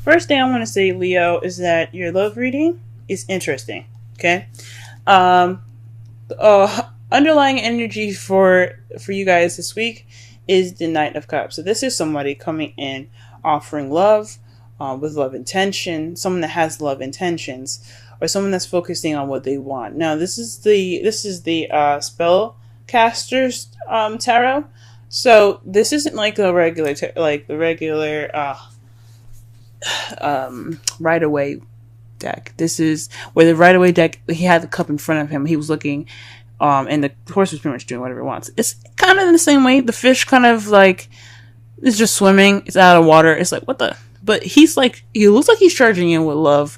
First thing I want to say, Leo, is that your love reading is interesting. Okay. Um, Underlying energy for you guys this week is the Knight of Cups. So this is somebody coming in offering love, with love intention, someone that has love intentions, or someone that's focusing on what they want. Now this is the spellcasters tarot. So this isn't like a regular like the regular right away deck. This is where the right away deck, he had the cup in front of him. He was looking, and the horse was pretty much doing whatever it wants. It's kind of in the same way. The fish kind of like is just swimming. It's out of water. It's like, what the? But he's like, he looks like he's charging in with love,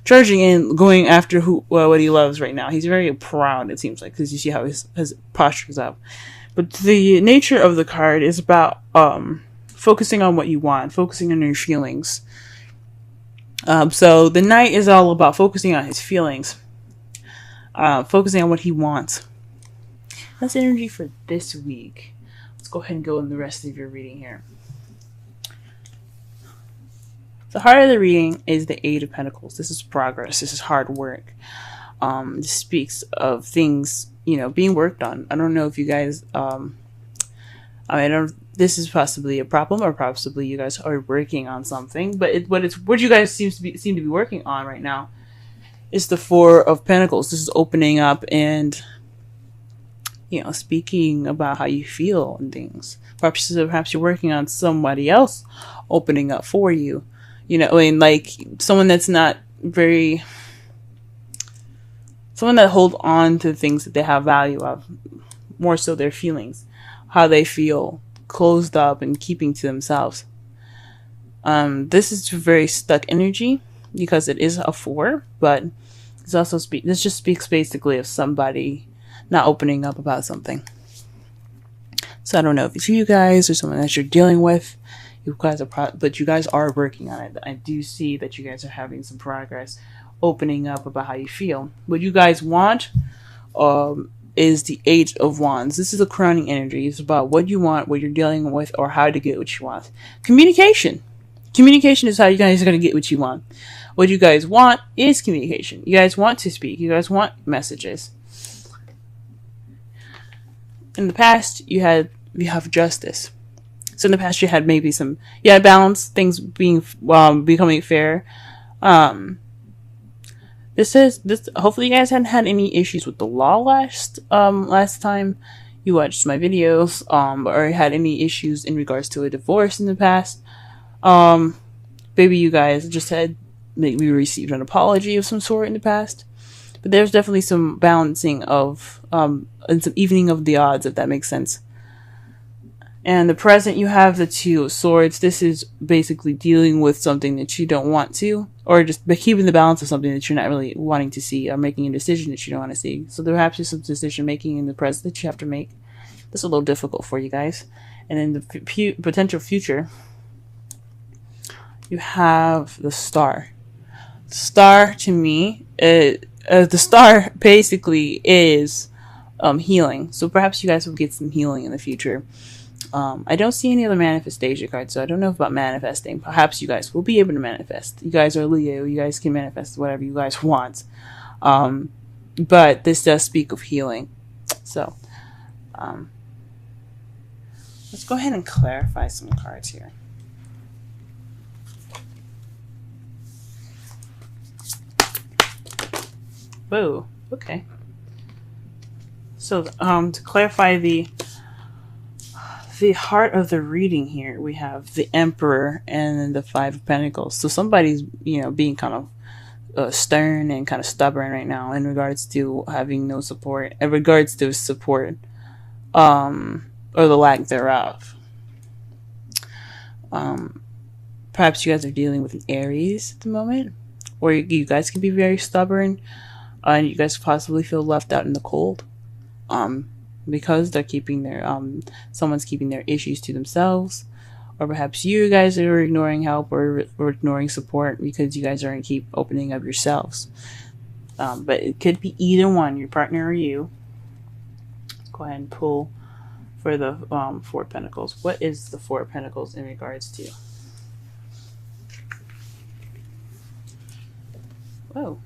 charging in, going after what he loves right now. He's very proud, it seems like, because you see how his posture is up. But the nature of the card is about focusing on what you want, focusing on your feelings. So the knight is all about focusing on his feelings, focusing on what he wants. That's energy for this week. Let's go ahead and go in the rest of your reading here. The heart of the reading is the Eight of Pentacles. This is progress. This is hard work. This speaks of things, being worked on. I don't know if you guys, this is possibly a problem, or possibly you guys are working on something, but what you guys seem to be working on right now is the Four of Pentacles. This is opening up and, speaking about how you feel and things. Perhaps you're working on somebody else opening up for you. Like someone that's not very, someone that hold on to things that they have value of, more so their feelings, how they feel, closed up and keeping to themselves. This is very stuck energy because it is a 4, but it's also this just speaks basically of somebody not opening up about something. So I don't know if it's you guys or someone that you're dealing with. You guys but you guys are working on it. I do see that you guys are having some progress, opening up about how you feel. What you guys want, is the Eight of Wands. This is a crowning energy. It's about what you want, what you're dealing with, or how to get what you want. Communication. Communication is how you guys are going to get what you want. What you guys want is communication. You guys want to speak. You guys want messages. In the past, you have justice. So in the past, you had maybe some, balance, things being, becoming fair. Hopefully you guys hadn't had any issues with the law last time you watched my videos, or had any issues in regards to a divorce in the past. Maybe you guys just had, maybe received an apology of some sort in the past. But there's definitely some balancing of, and some evening of the odds, if that makes sense. And the present, you have the Two of Swords. This is basically dealing with something that you don't want to, or just keeping the balance of something that you're not really wanting to see, or making a decision that you don't want to see. So there perhaps is some decision making in the present that you have to make. That's a little difficult for you guys. And in the potential future, you have the Star. Star, to me, the Star basically is healing. So perhaps you guys will get some healing in the future. I don't see any other manifestation cards, so I don't know about manifesting. Perhaps you guys will be able to manifest. You guys are Leo. You guys can manifest whatever you guys want. But this does speak of healing. So, let's go ahead and clarify some cards here. Whoa, okay. So, to clarify the heart of the reading here, we have the Emperor and then the Five of Pentacles. So somebody's, being kind of stern and kind of stubborn right now in regards to having no support, or the lack thereof. Perhaps you guys are dealing with an Aries at the moment, or you guys can be very stubborn, and you guys possibly feel left out in the cold. Because they're keeping their, someone's keeping their issues to themselves, or perhaps you guys are ignoring help or ignoring support because you guys aren't keep opening up yourselves. But it could be either one, your partner or you. Let's go ahead and pull for the Four of Pentacles. What is the Four of Pentacles in regards to? Oh.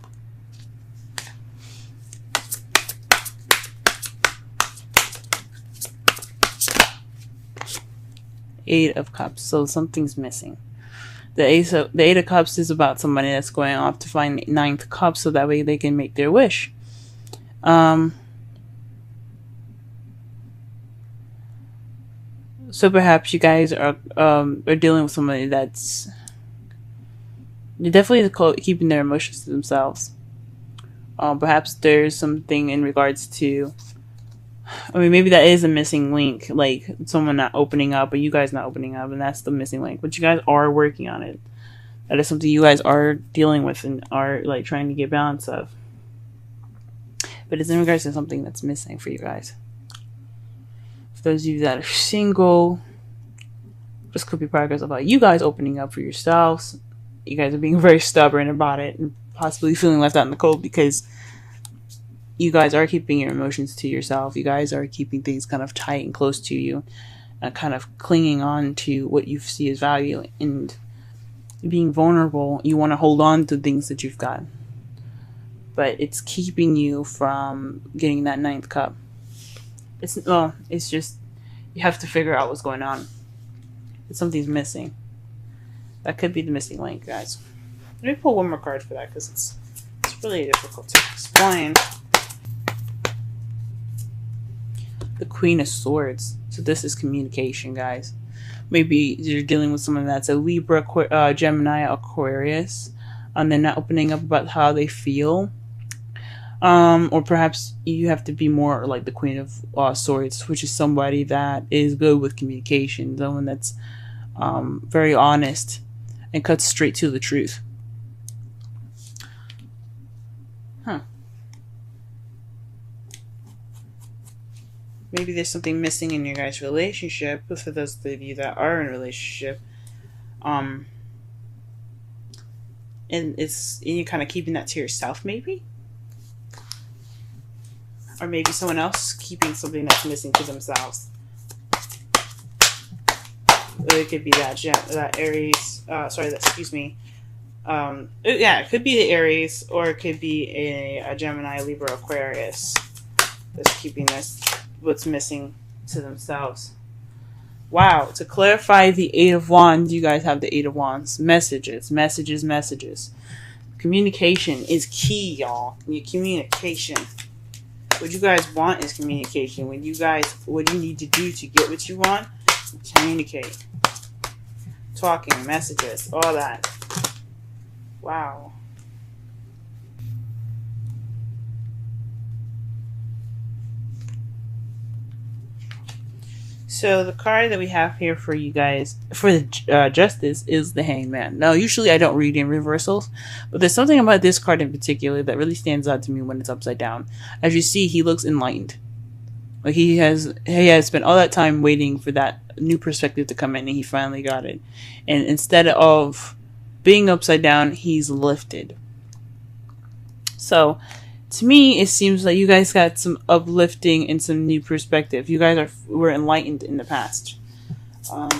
Eight of Cups. So something's missing. The Eight of Cups is about somebody that's going off to find Ninth Cup so that way they can make their wish. So perhaps you guys are dealing with somebody that's definitely keeping their emotions to themselves. Perhaps there's something in regards to, I mean, maybe that is a missing link, like someone not opening up, or you guys not opening up, and that's the missing link. But you guys are working on it. That is something you guys are dealing with and are like trying to get balance of. But it's in regards to something that's missing for you guys. For those of you that are single, this could be progress about you guys opening up for yourselves. You guys are being very stubborn about it and possibly feeling left out in the cold because you guys are keeping your emotions to yourself. You guys are keeping things kind of tight and close to you, kind of clinging on to what you see as value, and being vulnerable. You want to hold on to things that you've got, but it's keeping you from getting that Ninth Cup. It's just you have to figure out what's going on. Something's missing. That could be the missing link, guys. Let me pull one more card for that because it's really difficult to explain. The Queen of Swords. So this is communication, guys. Maybe you're dealing with someone that's a Libra, Gemini, Aquarius, and they're not opening up about how they feel. Or perhaps you have to be more like the Queen of Swords, which is somebody that is good with communication, someone that's very honest and cuts straight to the truth. Maybe there's something missing in your guys' relationship. For those of you that are in a relationship, and you're kind of keeping that to yourself, maybe, or maybe someone else keeping something that's missing to themselves. It could be that Aries. It could be the Aries, or it could be a Gemini, Libra, Aquarius that's keeping what's missing to themselves. Wow. To clarify the Eight of Wands, you guys have the Eight of Wands. Messages. Communication is key, y'all. Your communication. What you guys want is communication. What you need to do to get what you want, communicate. Talking, messages, all that. Wow. So the card that we have here for you guys, for the Justice, is the Hangman. Now, usually I don't read in reversals, but there's something about this card in particular that really stands out to me when it's upside down. As you see, he looks enlightened. Like he has spent all that time waiting for that new perspective to come in, and he finally got it. And instead of being upside down, he's lifted. So, to me, it seems like you guys got some uplifting and some new perspective. You guys were enlightened in the past. What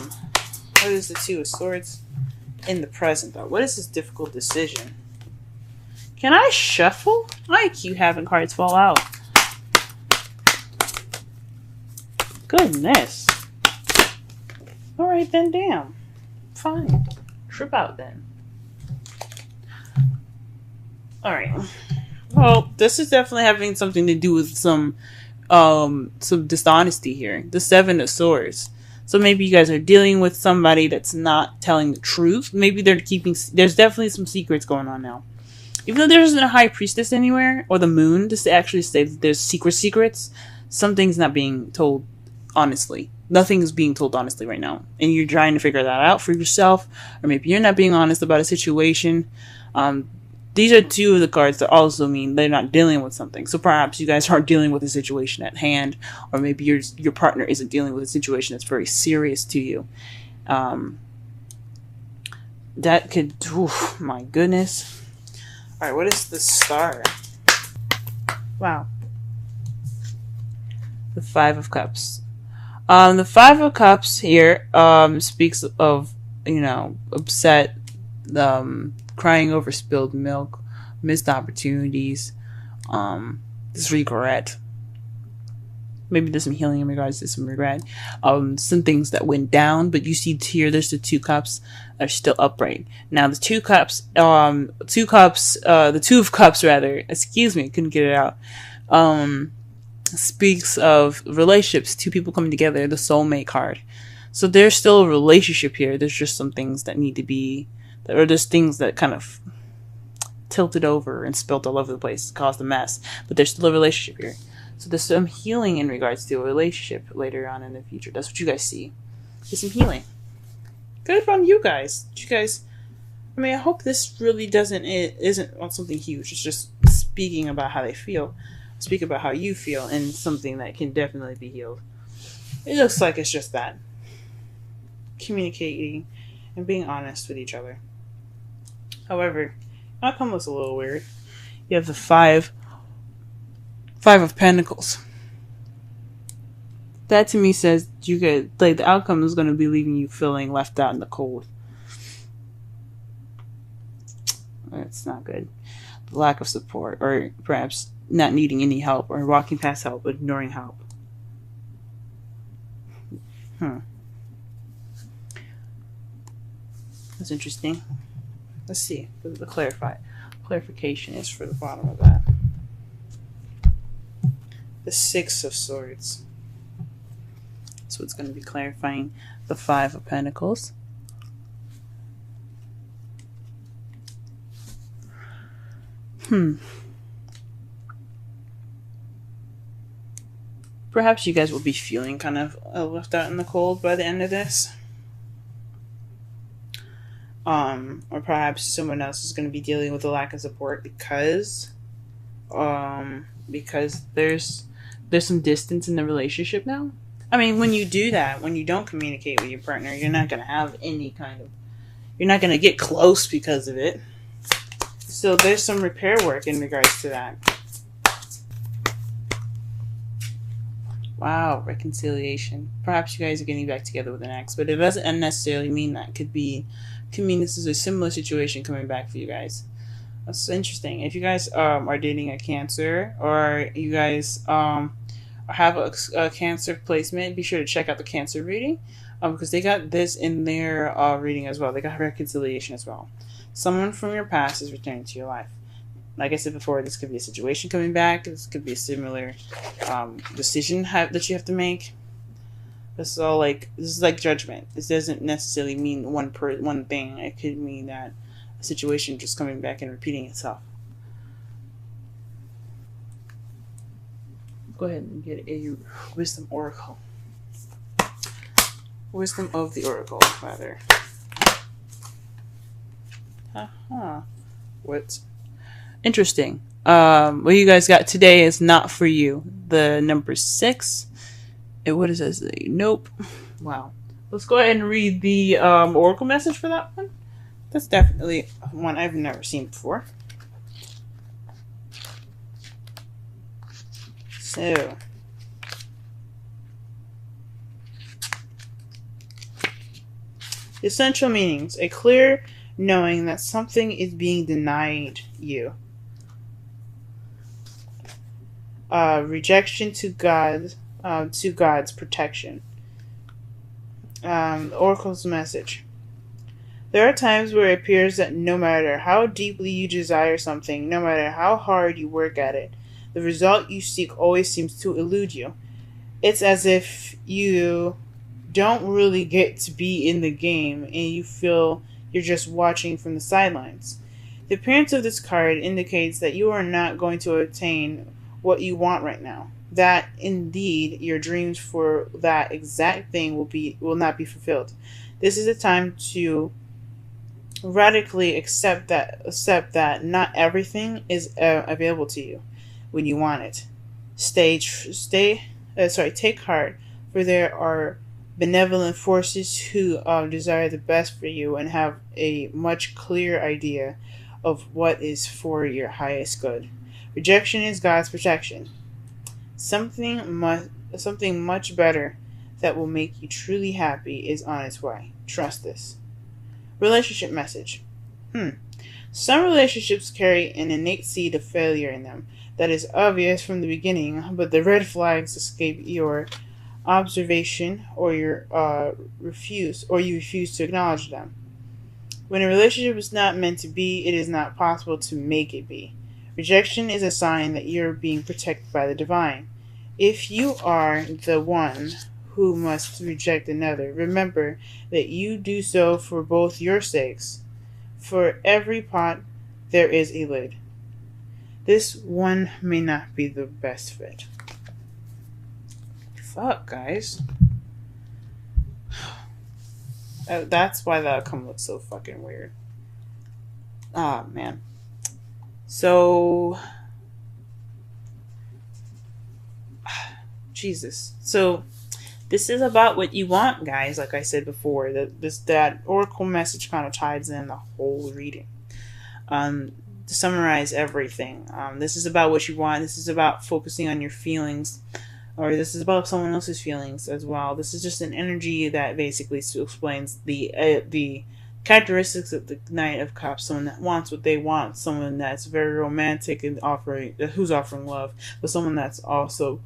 is the Two of Swords in the present, though? What is this difficult decision? Can I shuffle? I keep having cards fall out. Goodness. Alright then, damn. Fine. Trip out then. Alright. Well, this is definitely having something to do with some dishonesty here. The Seven of Swords. So maybe you guys are dealing with somebody that's not telling the truth. Maybe there's definitely some secrets going on now. Even though there isn't a High Priestess anywhere, or the Moon, just to actually say that there's secrets, something's not being told honestly. Nothing is being told honestly right now. And you're trying to figure that out for yourself, or maybe you're not being honest about a situation. These are two of the cards that also mean they're not dealing with something. So perhaps you guys aren't dealing with a situation at hand, or maybe your partner isn't dealing with a situation that's very serious to you. That could, my goodness. Alright, what is the Star? Wow. The Five of Cups. The Five of Cups here speaks of, upset, crying over spilled milk, missed opportunities, this regret. Maybe there's some healing in regards to some regret. Some things that went down, but you see here, there's the two cups are still upright. Now the two of cups rather, excuse me, couldn't get it out. Speaks of relationships, two people coming together, the soulmate card. So there's still a relationship here. There's just some things that need to be, or there's things that kind of tilted over and spilt all over the place, caused a mess. But there's still a relationship here. So there's some healing in regards to a relationship later on in the future. That's what you guys see. There's some healing. Good from you guys. You guys, I mean, I hope this really isn't on something huge. It's just speaking about how they feel. Speak about how you feel and something that can definitely be healed. It looks like it's just that. Communicating and being honest with each other. However, outcome looks a little weird. You have the Five of Pentacles. That to me says you get like the outcome is going to be leaving you feeling left out in the cold. That's not good. The lack of support, or perhaps not needing any help, or walking past help, but ignoring help. That's interesting. Let's see what the clarification is for the bottom of that. The Six of Swords. So it's going to be clarifying the Five of Pentacles. Perhaps you guys will be feeling kind of left out in the cold by the end of this. Or perhaps someone else is going to be dealing with a lack of support because there's some distance in the relationship now. I mean, when you do that, when you don't communicate with your partner, you're not going to have any kind of, you're not going to get close because of it. So there's some repair work in regards to that. Wow, reconciliation. Perhaps you guys are getting back together with an ex, but it doesn't necessarily mean that. Could mean this is a similar situation coming back for you guys. That's interesting. If you guys are dating a Cancer, or you guys have a Cancer placement, be sure to check out the Cancer reading, because they got this in their reading as well. They got reconciliation as well. Someone from your past is returning to your life. Like I said before, this could be a situation coming back. This could be a similar decision that you have to make. This is like judgment. This doesn't necessarily mean one thing. It could mean that a situation just coming back and repeating itself. Go ahead and get a Wisdom Oracle. Wisdom of the Oracle, rather. What? Interesting. What you guys got today is not for you. The number 6. What does it say? Nope. Wow. Let's go ahead and read the Oracle message for that one. That's definitely one I've never seen before. So, the essential meanings: a clear knowing that something is being denied you. Rejection to God's protection. Oracle's message: there are times where it appears that no matter how deeply you desire something, no matter how hard you work at it, the result you seek always seems to elude you. It's as if you don't really get to be in the game and you feel you're just watching from the sidelines. The appearance of this card indicates that you are not going to attain what you want right now. That indeed your dreams for that exact thing will not be fulfilled. This is a time to radically accept that not everything is available to you when you want it. Take heart, for there are benevolent forces who desire the best for you and have a much clearer idea of what is for your highest good. Rejection is God's protection. Something much better that will make you truly happy is on its way. Trust this. Relationship message: Some relationships carry an innate seed of failure in them that is obvious from the beginning, but the red flags escape your observation, or you refuse to acknowledge them. When a relationship is not meant to be, it is not possible to make it be. Rejection is a sign that you're being protected by the divine. If you are the one who must reject another, remember that you do so for both your sakes. For every pot, there is a lid. This one may not be the best fit. Fuck, guys. That's why the outcome looks so fucking weird. Ah, man. So, Jesus. So, this is about what you want, guys. Like I said before, that oracle message kind of ties in the whole reading. To summarize everything, this is about what you want. This is about focusing on your feelings, or this is about someone else's feelings as well. This is just an energy that basically explains the characteristics of the Knight of Cups. Someone that wants what they want, someone that's very romantic and who's offering love, but someone that's also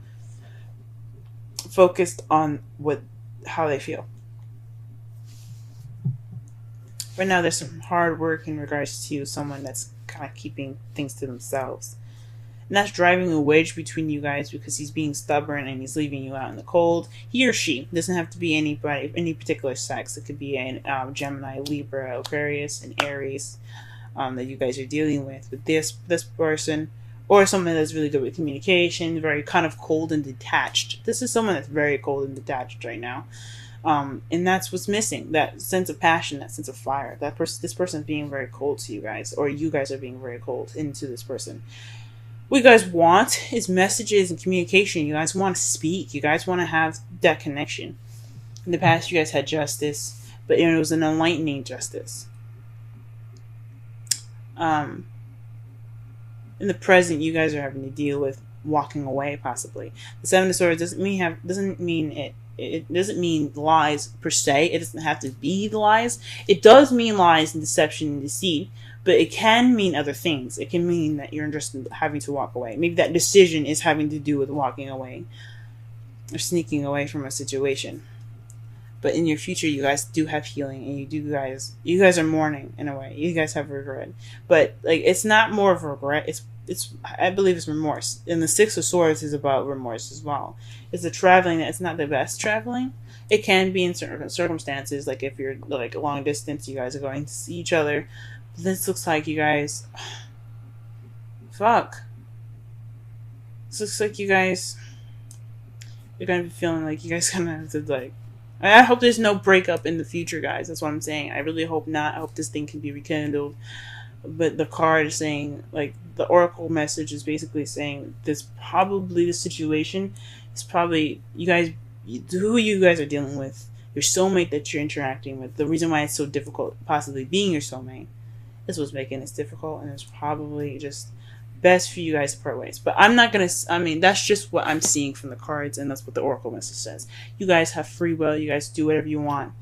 focused on how they feel. Right now, there's some hard work in regards to someone that's kind of keeping things to themselves. And that's driving a wedge between you guys because he's being stubborn and he's leaving you out in the cold. He or she doesn't have to be anybody, any particular sex. It could be an Gemini, Libra, Aquarius, and Aries that you guys are dealing with this person, or someone that's really good with communication, very kind of cold and detached. This is someone that's very cold and detached right now. And that's what's missing, that sense of passion, that sense of fire. This person is being very cold to you guys, or you guys are being very cold into this person. What you guys want is messages and communication. You guys want to speak. You guys want to have that connection. In the past, you guys had justice, but it was an enlightening justice. In the present, you guys are having to deal with walking away, possibly. The Seven of Swords doesn't mean lies per se. It doesn't have to be the lies. It does mean lies and deception and deceit, but it can mean other things. It can mean that you're just having to walk away. Maybe that decision is having to do with walking away or sneaking away from a situation. But in your future, you guys do have healing, and you guys are mourning in a way. You guys have regret, but like it's not more of a regret. It's I believe it's remorse. And the Six of Swords is about remorse as well. It's a traveling that it's not the best traveling. It can be in certain circumstances, like if you're like a long distance, you guys are going to see each other. But this looks like you guys, fuck. This looks like you guys, you're gonna be feeling like you guys gonna have to like. I hope there's no breakup in the future, guys. That's what I'm saying. I really hope not. I hope this thing can be rekindled. But the card is saying, like, the oracle message is basically saying this probably the situation is probably who you guys are dealing with, your soulmate that you're interacting with. The reason why it's so difficult, possibly being your soulmate, is what's making this difficult, and it's probably just best for you guys to part ways. But I'm not gonna. I mean, that's just what I'm seeing from the cards, and that's what the oracle message says. You guys have free will. You guys do whatever you want.